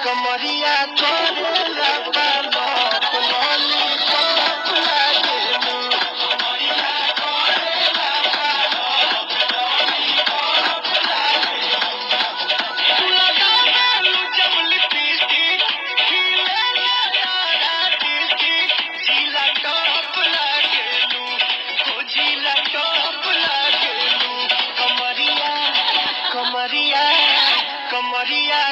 कमरिया करेला पालक लॉलीपॉप लागेलू कमरिया करेला पालक लॉलीपॉप लागेलू लगावेलू जब लिपस्टिक खिलेला यारा टिस्टिक जिला टॉप लागेलू हो जिला टॉप लागेलू कमरिया कमरिया कमरिया